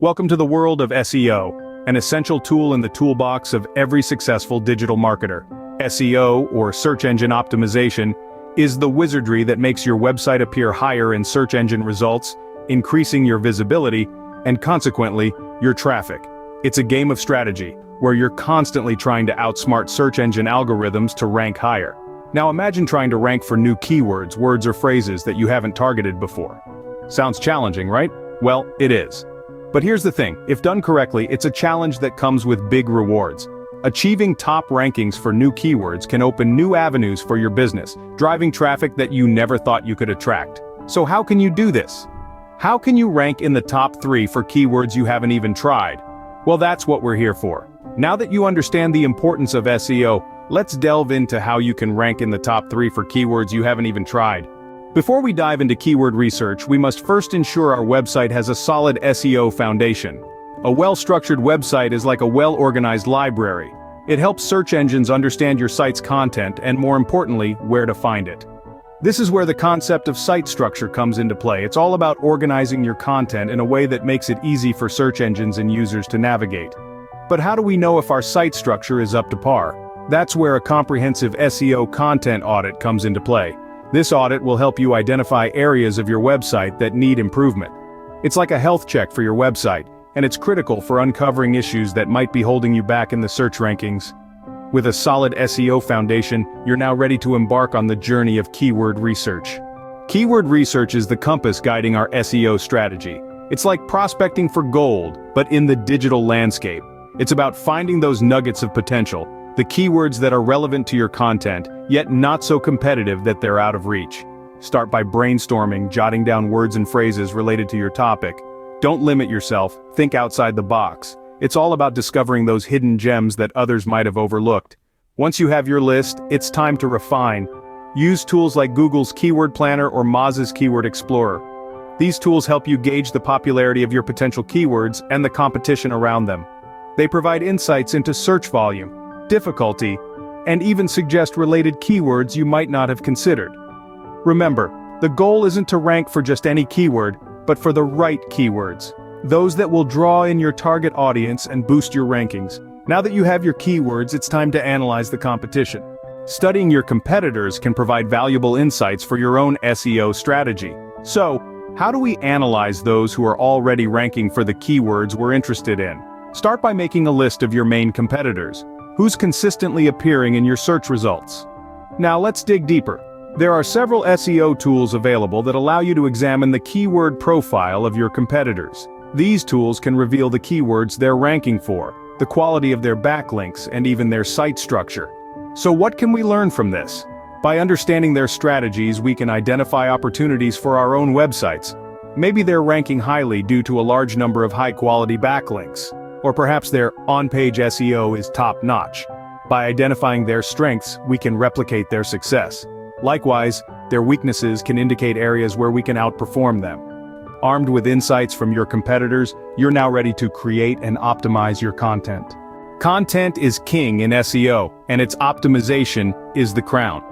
Welcome to the world of SEO, an essential tool in the toolbox of every successful digital marketer. SEO, or search engine optimization, is the wizardry that makes your website appear higher in search engine results, increasing your visibility, and consequently, your traffic. It's a game of strategy, where you're constantly trying to outsmart search engine algorithms to rank higher. Now imagine trying to rank for new keywords, words or phrases that you haven't targeted before. Sounds challenging, right? Well, it is. But here's the thing, if done correctly, it's a challenge that comes with big rewards. Achieving top rankings for new keywords can open new avenues for your business, driving traffic that you never thought you could attract. So how can you do this? How can you rank in the top 3 for keywords you haven't even tried? Well, that's what we're here for. Now that you understand the importance of SEO, let's delve into how you can rank in the top 3 for keywords you haven't even tried. Before we dive into keyword research, we must first ensure our website has a solid SEO foundation. A well-structured website is like a well-organized library. It helps search engines understand your site's content and, more importantly, where to find it. This is where the concept of site structure comes into play. It's all about organizing your content in a way that makes it easy for search engines and users to navigate. But how do we know if our site structure is up to par? That's where a comprehensive SEO content audit comes into play. This audit will help you identify areas of your website that need improvement. It's like a health check for your website, and it's critical for uncovering issues that might be holding you back in the search rankings. With a solid SEO foundation, you're now ready to embark on the journey of keyword research. Keyword research is the compass guiding our SEO strategy. It's like prospecting for gold, but in the digital landscape. It's about finding those nuggets of potential, the keywords that are relevant to your content, yet not so competitive that they're out of reach. Start by brainstorming, jotting down words and phrases related to your topic. Don't limit yourself, think outside the box. It's all about discovering those hidden gems that others might have overlooked. Once you have your list, it's time to refine. Use tools like Google's Keyword Planner or Moz's Keyword Explorer. These tools help you gauge the popularity of your potential keywords and the competition around them. They provide insights into search volume, difficulty, and even suggest related keywords you might not have considered. Remember, the goal isn't to rank for just any keyword, but for the right keywords. Those that will draw in your target audience and boost your rankings. Now that you have your keywords, it's time to analyze the competition. Studying your competitors can provide valuable insights for your own SEO strategy. So, how do we analyze those who are already ranking for the keywords we're interested in? Start by making a list of your main competitors. Who's consistently appearing in your search results? Now let's dig deeper. There are several SEO tools available that allow you to examine the keyword profile of your competitors. These tools can reveal the keywords they're ranking for, the quality of their backlinks, and even their site structure. So what can we learn from this? By understanding their strategies, we can identify opportunities for our own websites. Maybe they're ranking highly due to a large number of high-quality backlinks. Or perhaps their on-page SEO is top-notch. By identifying their strengths, we can replicate their success. Likewise, their weaknesses can indicate areas where we can outperform them. Armed with insights from your competitors, you're now ready to create and optimize your content. Content is king in SEO, and its optimization is the crown.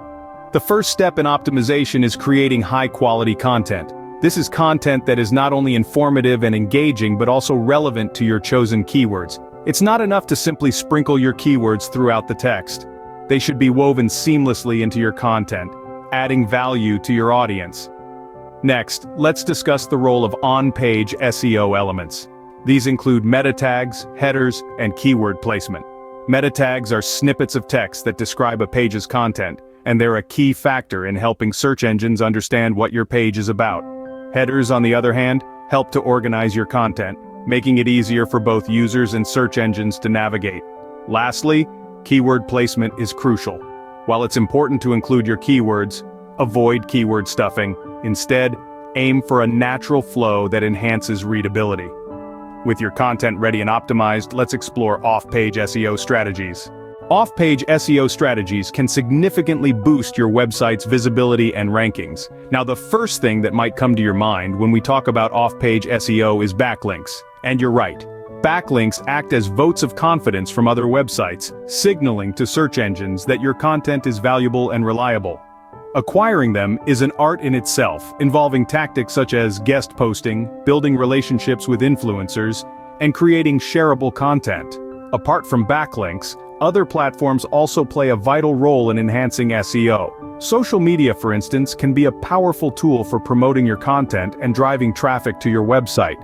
The first step in optimization is creating high-quality content. This is content that is not only informative and engaging but also relevant to your chosen keywords. It's not enough to simply sprinkle your keywords throughout the text. They should be woven seamlessly into your content, adding value to your audience. Next, let's discuss the role of on-page SEO elements. These include meta tags, headers, and keyword placement. Meta tags are snippets of text that describe a page's content, and they're a key factor in helping search engines understand what your page is about. Headers, on the other hand, help to organize your content, making it easier for both users and search engines to navigate. Lastly, keyword placement is crucial. While it's important to include your keywords, avoid keyword stuffing. Instead, aim for a natural flow that enhances readability. With your content ready and optimized, let's explore off-page SEO strategies. Off-page SEO strategies can significantly boost your website's visibility and rankings. Now, the first thing that might come to your mind when we talk about off-page SEO is backlinks. And you're right. Backlinks act as votes of confidence from other websites, signaling to search engines that your content is valuable and reliable. Acquiring them is an art in itself, involving tactics such as guest posting, building relationships with influencers, and creating shareable content. Apart from backlinks, other platforms also play a vital role in enhancing SEO. Social media, for instance, can be a powerful tool for promoting your content and driving traffic to your website.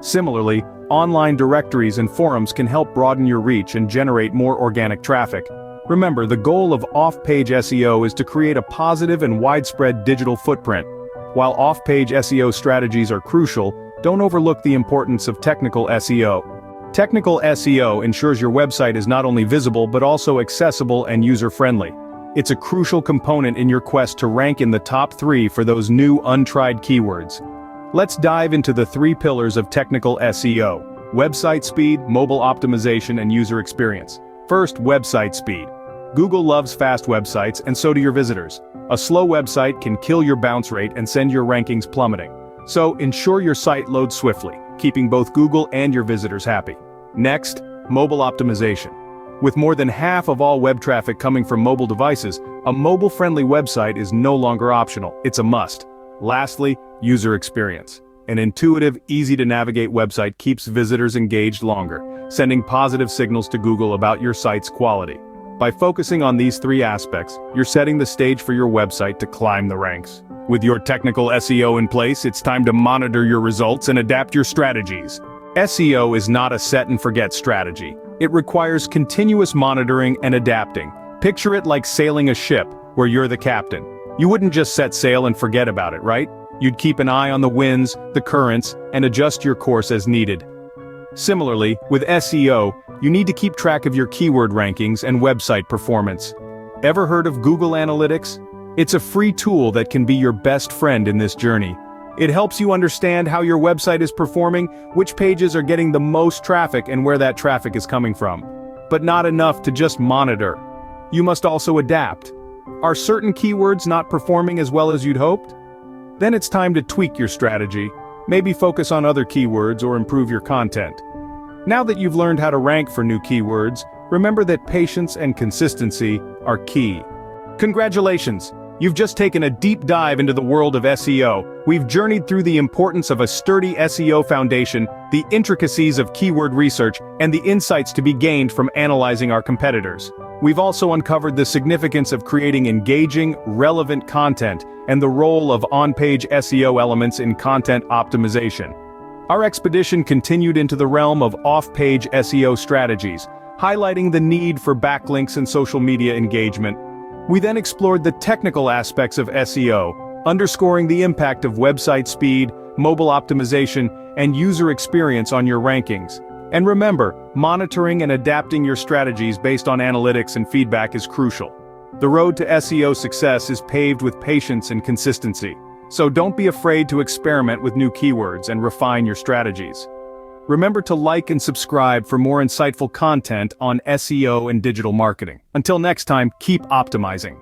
Similarly, online directories and forums can help broaden your reach and generate more organic traffic. Remember, the goal of off-page SEO is to create a positive and widespread digital footprint. While off-page SEO strategies are crucial, don't overlook the importance of technical SEO. Technical SEO ensures your website is not only visible but also accessible and user-friendly. It's a crucial component in your quest to rank in the top 3 for those new untried keywords. Let's dive into the 3 pillars of technical SEO: website speed, mobile optimization, and user experience. First, website speed. Google loves fast websites, and so do your visitors. A slow website can kill your bounce rate and send your rankings plummeting. So, ensure your site loads swiftly, keeping both Google and your visitors happy. Next, mobile optimization. With more than half of all web traffic coming from mobile devices, a mobile-friendly website is no longer optional, it's a must. Lastly, user experience. An intuitive, easy-to-navigate website keeps visitors engaged longer, sending positive signals to Google about your site's quality. By focusing on these 3 aspects, you're setting the stage for your website to climb the ranks. With your technical SEO in place, it's time to monitor your results and adapt your strategies. SEO is not a set-and-forget strategy. It requires continuous monitoring and adapting. Picture it like sailing a ship, where you're the captain. You wouldn't just set sail and forget about it, right? You'd keep an eye on the winds, the currents, and adjust your course as needed. Similarly, with SEO, you need to keep track of your keyword rankings and website performance. Ever heard of Google Analytics? It's a free tool that can be your best friend in this journey. It helps you understand how your website is performing, which pages are getting the most traffic, and where that traffic is coming from. But not enough to just monitor. You must also adapt. Are certain keywords not performing as well as you'd hoped? Then it's time to tweak your strategy. Maybe focus on other keywords or improve your content. Now that you've learned how to rank for new keywords, remember that patience and consistency are key. Congratulations! You've just taken a deep dive into the world of SEO. We've journeyed through the importance of a sturdy SEO foundation, the intricacies of keyword research, and the insights to be gained from analyzing our competitors. We've also uncovered the significance of creating engaging, relevant content, and the role of on-page SEO elements in content optimization. Our expedition continued into the realm of off-page SEO strategies, highlighting the need for backlinks and social media engagement. We then explored the technical aspects of SEO, underscoring the impact of website speed, mobile optimization, and user experience on your rankings. And remember, monitoring and adapting your strategies based on analytics and feedback is crucial. The road to SEO success is paved with patience and consistency. So don't be afraid to experiment with new keywords and refine your strategies. Remember to like and subscribe for more insightful content on SEO and digital marketing. Until next time, keep optimizing.